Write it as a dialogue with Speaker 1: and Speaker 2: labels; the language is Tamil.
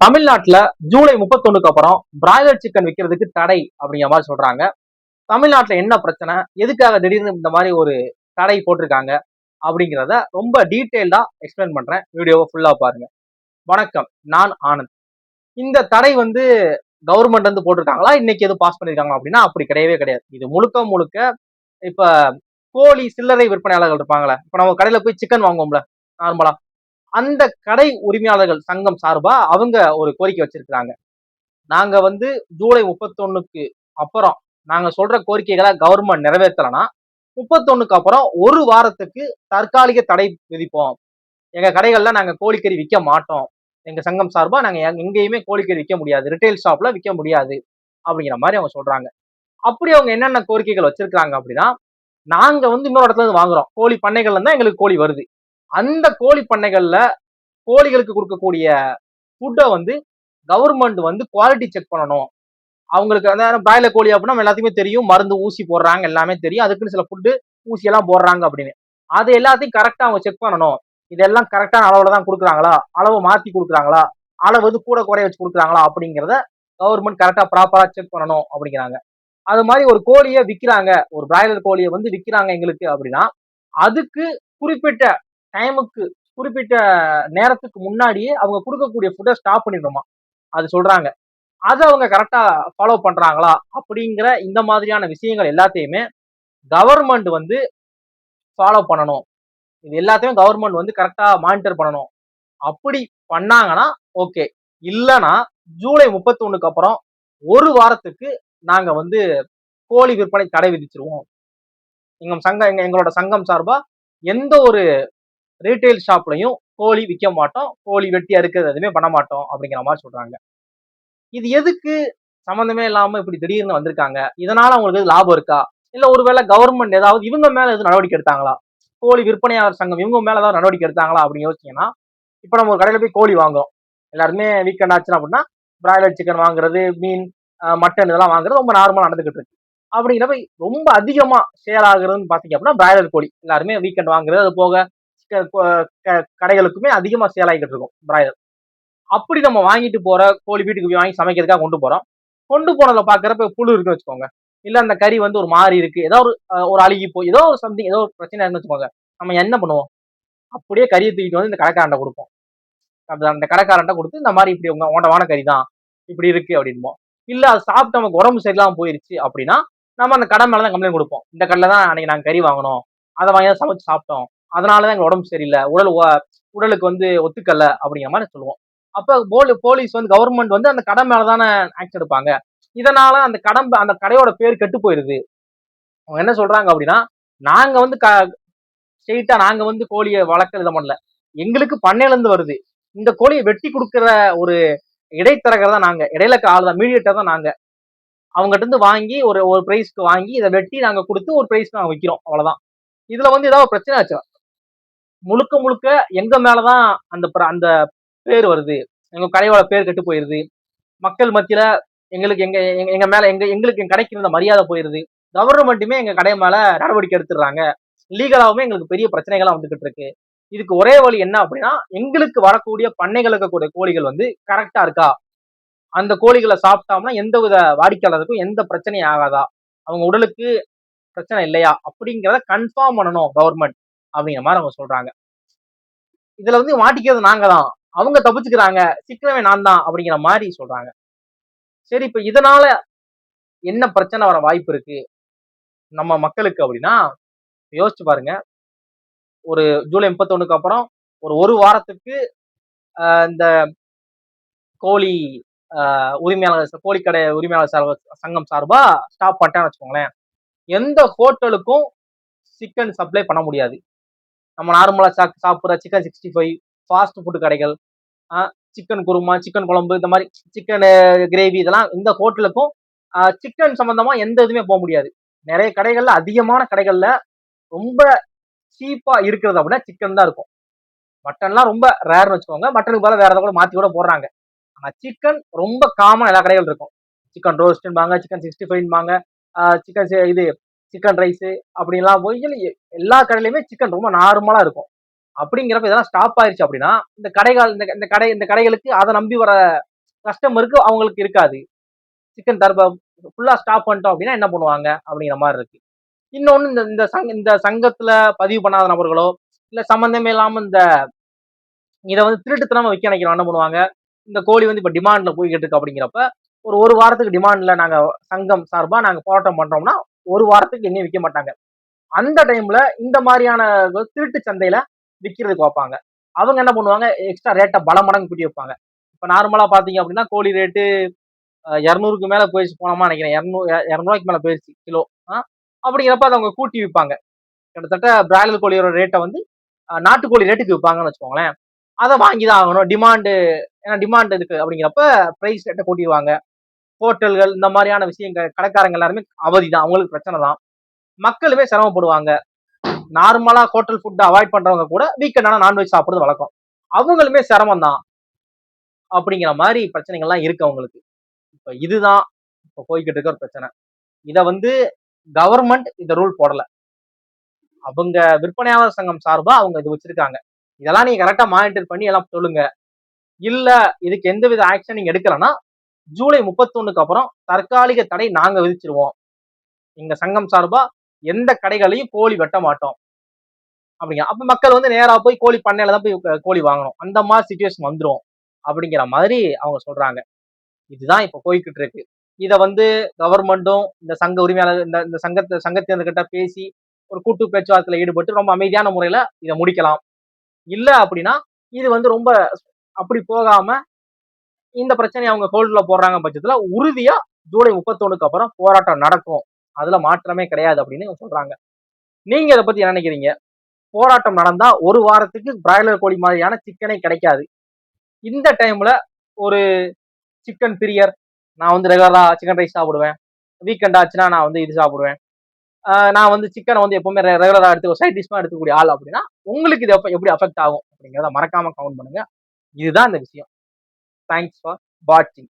Speaker 1: தமிழ்நாட்டுல ஜூலை 31க்கு அப்புறம் பிராய்லர் சிக்கன் விற்கிறதுக்கு தடை அப்படிங்கிற மாதிரி சொல்றாங்க. தமிழ்நாட்டுல என்ன பிரச்சனை, எதுக்காக திடீர்னு இந்த மாதிரி ஒரு தடை போட்டிருக்காங்க அப்படிங்கிறத ரொம்ப டீட்டெயில்டா எக்ஸ்பிளைன் பண்றேன். வீடியோவை ஃபுல்லா பாருங்க. வணக்கம், நான் ஆனந்த். இந்த தடை கவர்மெண்ட் போட்டிருக்காங்களா, இன்னைக்கு எதுவும் பாஸ் பண்ணிருக்காங்க அப்படின்னா அப்படி கிடையவே கிடையாது. இது முழுக்க முழுக்க இப்ப கோழி சில்லறை விற்பனையாளர்கள் இருப்பாங்களே, இப்ப நம்ம கடையில போய் சிக்கன் வாங்குவோம்ல நார்மலா, அந்த கடை உரிமையாளர்கள் சங்கம் சார்பா அவங்க ஒரு கோரிக்கை வச்சிருக்காங்க. நாங்க ஜூலை 31க்கு அப்புறம் நாங்க சொல்ற கோரிக்கைகளை கவர்மெண்ட் நிறைவேற்றலனா 31க்கு அப்புறம் ஒரு வாரத்துக்கு தற்காலிக தடை விதிப்போம். எங்க கடைகள்ல நாங்க கோழிக்கறி விற்க மாட்டோம். எங்க சங்கம் சார்பா நாங்க எங்கேயுமே கோழிக்கறி விற்க முடியாது, ரிட்டைல் ஷாப்ல விற்க முடியாது அப்படிங்கிற மாதிரி அவங்க சொல்றாங்க. அப்படி அவங்க என்னென்ன கோரிக்கைகள் வச்சிருக்காங்க அப்படின்னா, நாங்க இன்னொரு இடத்துல இருந்து வாங்குறோம், கோழி பண்ணைகள்ல தான் எங்களுக்கு கோழி வருது. அந்த கோழி பண்ணைகள்ல கோழிகளுக்கு கொடுக்கக்கூடிய ஃபுட்டை கவர்மெண்ட் குவாலிட்டி செக் பண்ணணும். அவங்களுக்கு பிராய்லர் கோழி அப்படின்னா எல்லாத்தையுமே தெரியும், மருந்து ஊசி போடுறாங்க எல்லாமே தெரியும், அதுக்குன்னு சில ஃபுட்டு ஊசி எல்லாம் போடுறாங்க அப்படின்னு. அது எல்லாத்தையும் கரெக்டா அவங்க செக் பண்ணணும். இதெல்லாம் கரெக்டான அளவுல தான் கொடுக்குறாங்களா, அளவு மாத்தி கொடுக்குறாங்களா, அளவு கூட குறைய வச்சு கொடுக்குறாங்களா அப்படிங்கிறத கவர்மெண்ட் கரெக்டா ப்ராப்பரா செக் பண்ணணும் அப்படிங்கிறாங்க. அது மாதிரி ஒரு கோழியை விற்கிறாங்க, ஒரு பிராய்லர் கோழியை விற்கிறாங்க எங்களுக்கு அப்படின்னா, அதுக்கு குறிப்பிட்ட டைமுக்கு குறிப்பிட்ட நேரத்துக்கு முன்னாடியே அவங்க கொடுக்கக்கூடிய ஃபுட்டை ஸ்டாப் பண்ணிடணுமா அது சொல்றாங்க. அதை அவங்க கரெக்டா ஃபாலோ பண்றாங்களா அப்படிங்கிற இந்த மாதிரியான விஷயங்கள் எல்லாத்தையுமே கவர்மெண்ட் ஃபாலோ பண்ணணும். இது எல்லாத்தையும் கவர்மெண்ட் கரெக்டா மானிட்டர் பண்ணணும். அப்படி பண்ணாங்கன்னா ஓகே, இல்லைன்னா ஜூலை 31க்கு அப்புறம் ஒரு வாரத்துக்கு நாங்க கோழி விற்பனை தடை விதிச்சிருவோம். எங்களோட சங்கம் சார்பா எந்த ஒரு ரீட்டைல் ஷாப்லையும் கோழி விற்க மாட்டோம், கோழி வெட்டி அறுக்கிறது எதுவுமே பண்ண மாட்டோம் அப்படிங்கிற மாதிரி சொல்றாங்க. இது எதுக்கு சம்பந்தமே இல்லாம இப்படி திடீர்னு வந்திருக்காங்க? இதனால அவங்களுக்கு லாபம் இருக்கா, இல்ல ஒருவேளை கவர்மெண்ட் ஏதாவது இவங்க மேல எதுவும் நடவடிக்கை எடுத்தாங்களா, கோழி விற்பனையாளர் சங்கம் இவங்க மேல ஏதாவது நடவடிக்கை எடுத்தாங்களா அப்படின்னு யோசிச்சீங்கன்னா, இப்ப நம்ம ஒரு கடையில போய் கோழி வாங்குறோம், எல்லாருமே வீக்கெண்ட் ஆச்சுன்னா அப்படின்னா பிராய்லர் சிக்கன் வாங்குறது, மீன், மட்டன் இதெல்லாம் வாங்குறது ரொம்ப நார்மலா நடந்துகிட்டு இருக்கு. அப்படிங்கிறப்ப ரொம்ப அதிகமா சேல் ஆகுறதுன்னு பாத்தீங்க அப்படின்னா பிராய்லர் கோழி எல்லாருமே வீக்கெண்ட் வாங்குறது, அது போக கடைகளுக்குமே அதிகமா சேல் ஆகிட்டு இருக்கும் பிராய்லர். அப்படி நம்ம வாங்கிட்டு போற கோழி வீட்டுக்கு போய் வாங்கி சமைக்கிறதுக்காக கொண்டு போறோம். கொண்டு போனதுல பாக்குறப்ப புழு இருக்குன்னு வச்சுக்கோங்க, இல்ல அந்த கறி ஒரு மாறி இருக்கு, ஏதோ ஒரு அழுகி போய் ஏதோ ஒரு சம்திங் ஏதோ ஒரு பிரச்சனை இருக்குன்னு வச்சுக்கோங்க, நம்ம என்ன பண்ணுவோம், அப்படியே கறியை தூக்கிட்டு இந்த கடைக்காரன்ட்ட கொடுப்போம். அந்த கடைக்காரன்ட்ட கொடுத்து இந்த மாதிரி இப்படி உங்க வான கறி தான் இப்படி இருக்கு அப்படின்போம். இல்ல அது சாப்பிட்டு நமக்கு உடம்பு சரியில்லாம போயிருச்சு அப்படின்னா நம்ம அந்த கடை மேலதான் கம்ப்ளைண்ட் கொடுப்போம். இந்த கடையில தான் அன்னைக்கு நாங்க கறி வாங்கணும், அதை வாங்கி தான் சமைச்சு சாப்பிட்டோம், அதனாலதான் எங்க உடம்பு சரியில்லை, உடலுக்கு ஒத்துக்கல அப்படிங்கிற மாதிரி சொல்லுவோம். அப்ப போலீஸ் கவர்மெண்ட் அந்த கடை மேலதானே ஆக்ஷன் எடுப்பாங்க. இதனால அந்த கடையோட பேர் கெட்டு போயிருது. அவங்க என்ன சொல்றாங்க அப்படின்னா, நாங்க ஸ்ட்ரெயிட்டா நாங்க கோழியை வளர்க்க இதை பண்ணல, எங்களுக்கு பண்ணையில இருந்து வருது, இந்த கோழியை வெட்டி கொடுக்குற ஒரு இடைத்தரகர் தான் நாங்க, இடையில ஆள் தான், மீடியேட்டர் தான் நாங்க. அவங்ககிட்ட இருந்து வாங்கி ஒரு பிரைஸ்க்கு வாங்கி இதை வெட்டி நாங்க கொடுத்து ஒரு பிரைஸ் நாங்க விற்கிறோம், அவ்வளவுதான். இதுல ஏதாவது பிரச்சனை ஆச்சு முழுக்க முழுக்க எங்க மேலதான் அந்த பேர் வருது, எங்க கடையோட பேர் கெட்டு போயிருது, மக்கள் மத்தியில எங்களுக்கு எங்க எங்க மேல எங்களுக்கு எங்க கடைக்கு இருந்த மரியாதை போயிருது, கவர்மெண்ட்டுமே எங்க கடை மேல நடவடிக்கை எடுத்துடுறாங்க, லீகலாவுமே எங்களுக்கு பெரிய பிரச்சனைகள்லாம் வந்துகிட்டு இருக்கு. இதுக்கு ஒரே வழி என்ன அப்படின்னா, எங்களுக்கு வரக்கூடிய பண்ணைகளுக்கு கூடிய கோழிகள் கரெக்டா இருக்கா, அந்த கோழிகளை சாப்பிட்டோம்னா எந்த வித வாடிக்கையாளருக்கும் எந்த பிரச்சனையும் ஆகாதா, அவங்க உடலுக்கு பிரச்சனை இல்லையா அப்படிங்கிறத கன்ஃபார்ம் பண்ணணும் கவர்மெண்ட் அப்படிங்கிற மாதிரி அவங்க சொல்றாங்க. இதுல மாட்டிக்கிறது நாங்க தான், அவங்க தப்பிச்சுக்கிறாங்க, சிக்கனவே நான் தான் அப்படிங்கிற மாதிரி சொல்றாங்க. சரி, இப்ப இதனால என்ன பிரச்சனை வர வாய்ப்பு இருக்கு நம்ம மக்களுக்கு அப்படின்னா, யோசிச்சு பாருங்க. ஒரு ஜூலை 31க்கு அப்புறம் ஒரு வாரத்துக்கு இந்த கோழி உரிமையாளர் கோழிக்கடை உரிமையாளர் சங்கம் சார்பா ஸ்டாப் பண்ணிட்டான்னு வச்சுக்கோங்களேன், எந்த ஹோட்டலுக்கும் சிக்கன் சப்ளை பண்ண முடியாது. நம்ம நார்மலா சாப்பிடுற சிக்கன் 65, ஃபாஸ்ட் ஃபுட் கடைகள், சிக்கன் குருமா, சிக்கன் குழம்பு, இந்த மாதிரி சிக்கன் கிரேவி, இதெல்லாம் இந்த ஹோட்டலுக்கும் சிக்கன் சம்பந்தமா எந்த இதுவுமே போக முடியாது. நிறைய கடைகள்ல, அதிகமான கடைகள்ல ரொம்ப சீப்பா இருக்கிறது அப்படின்னா சிக்கன் தான் இருக்கும். மட்டன்லாம் ரொம்ப ரேர்னு வச்சுக்கோங்க, மட்டனுக்கு பதிலா வேற ஏதாவது கூட மாத்தி கூட போடுறாங்க. ஆனா சிக்கன் ரொம்ப காமன், எல்லா கடைகள் இருக்கும். சிக்கன் ரோஸ்ட்பாங்க, சிக்கன் 65பாங்க, சிக்கன் சிக்கன் ரைஸ் அப்படின்லாம் போய் எல்லா கடையிலுமே சிக்கன் ரொம்ப நார்மலா இருக்கும். அப்படிங்கிறப்ப இதெல்லாம் ஸ்டாப் ஆயிருச்சு அப்படின்னா இந்த கடைகளுக்கு அதை நம்பி வர கஸ்டமருக்கு அவங்களுக்கு இருக்காது. சிக்கன் தர்ப ஃபுல்லா ஸ்டாப் பண்ணிட்டோம் அப்படின்னா என்ன பண்ணுவாங்க அப்படிங்கிற மாதிரி இருக்கு. இன்னொன்னு இந்த சங்கத்துல பதிவு பண்ணாத நபர்களோ இல்ல சம்பந்தமே இல்லாம இதை வந்து திருட்டுத்தனமா விற்க நினைக்கிறோம் என்ன பண்ணுவாங்க, இந்த கோழி வந்து இப்ப டிமாண்ட்ல போய்கிட்டு இருக்கு அப்படிங்கிறப்ப ஒரு வாரத்துக்கு டிமாண்ட்ல நாங்க சங்கம் சார்பா நாங்க போராட்டம் பண்றோம்னா ஒரு வாரத்துக்கு எங்கேயும் விற்க மாட்டாங்க. அந்த டைம்ல இந்த மாதிரியான திருட்டு சந்தையில விற்கிறதுக்கு வைப்பாங்க. அவங்க என்ன பண்ணுவாங்க, எக்ஸ்ட்ரா ரேட்டை பல மடங்கு கூட்டி வைப்பாங்க. இப்ப நார்மலா பாத்தீங்க அப்படின்னா கோழி ரேட்டு 200க்கு மேல போயிடுச்சு போனோமா நினைக்கிறேன். 200 மேல போயிடுச்சு கிலோ. அப்படிங்கிறப்ப அதை அவங்க கூட்டி விற்பாங்க. கிட்டத்தட்ட பிராய்லர் கோழியோட ரேட்டை வந்து நாட்டுக்கோழி ரேட்டுக்கு விற்பாங்கன்னு வச்சுக்கோங்களேன். அதை வாங்கிதான் ஆகணும். டிமாண்டு, ஏன்னா டிமாண்ட் இருக்கு அப்படிங்கிறப்ப பிரைஸ் ரேட்டை கூட்டிடுவாங்க. ஹோட்டல்கள் இந்த மாதிரியான விஷயங்கள் கடைக்காரங்க எல்லாருமே அவதிதான், அவங்களுக்கு பிரச்சனை தான். மக்களுமே சிரமப்படுவாங்க. நார்மலா ஹோட்டல் ஃபுட் அவாய்ட் பண்றவங்க கூட வீக்கெண்ட் ஆனா நான்வெஜ் சாப்பிடுறது வழக்கம். அவங்களுமே சிரமம் தான் அப்படிங்கிற மாதிரி பிரச்சனைகள்லாம் இருக்கு அவங்களுக்கு. இப்ப இதுதான் இப்ப போய்கிட்டு இருக்க ஒரு பிரச்சனை. இத வந்து கவர்மெண்ட் இந்த ரூல் போடல. அவங்க விற்பனையாளர் சங்கம் சார்பா அவங்க இது வச்சிருக்காங்க. இதெல்லாம் நீங்க கரெக்டா மானிட்டர் பண்ணி எல்லாம் சொல்லுங்க. இல்ல இதுக்கு எந்தவித ஆக்ஷன் நீங்க எடுக்கலன்னா ஜூலை 31க்கு அப்புறம் தற்காலிக தடை நாங்க விதிச்சிருவோம். எங்க சங்கம் சார்பா எந்த கடைகளையும் கோழி வெட்ட மாட்டோம் அப்படிங்க. அப்ப மக்கள் வந்து நேரா போய் கோழி பண்ணையில தான் போய் கோழி வாங்கணும். அந்த மாதிரி சிச்சுவேஷன் வந்துரும் அப்படிங்கிற மாதிரி அவங்க சொல்றாங்க. இதுதான் இப்ப போய்கிட்டு இருக்கு. இத வந்து கவர்மெண்ட்டும் இந்த சங்க உரிமையாளர் இந்த சங்கத்தினர்கிட்ட பேசி ஒரு கூட்டு பேச்சுவார்த்தையில ஈடுபட்டு ரொம்ப அமைதியான முறையில இதை முடிக்கலாம். இல்ல அப்படின்னா இது வந்து ரொம்ப அப்படி போகாம இந்த பிரச்சனையை அவங்க ஹோல்ட்ல போடுறாங்க பட்சத்துல உறுதியா ஜூலை 31க்கு அப்புறம் போராட்டம் நடக்கும். அதுல மாற்றமே கிடையாது அப்படின்னு சொல்றாங்க. நீங்க இதை பத்தி என்ன நினைக்கிறீங்க? போராட்டம் நடந்தா ஒரு வாரத்துக்கு பிராய்லர் கோழி மாதிரியான சிக்கனே கிடைக்காது. இந்த டைம்ல ஒரு சிக்கன் பிரியர், நான் வந்து ரெகுலரா சிக்கன் ரைஸ் சாப்பிடுவேன், வீக்கெண்ட் ஆச்சுன்னா நான் வந்து இது சாப்பிடுவேன், நான் வந்து சிக்கனை வந்து எப்பவுமே ரெகுலரா எடுத்து ஒரு சைட் டிஷ்மா எடுக்கக்கூடிய ஆள் அப்படின்னா உங்களுக்கு இது எப்படி அஃபெக்ட் ஆகும் அப்படிங்கிறத மறக்காம கமெண்ட் பண்ணுங்க. இதுதான் இந்த விஷயம். தேங்க்ஸ் ஃபார் வாட்சிங்.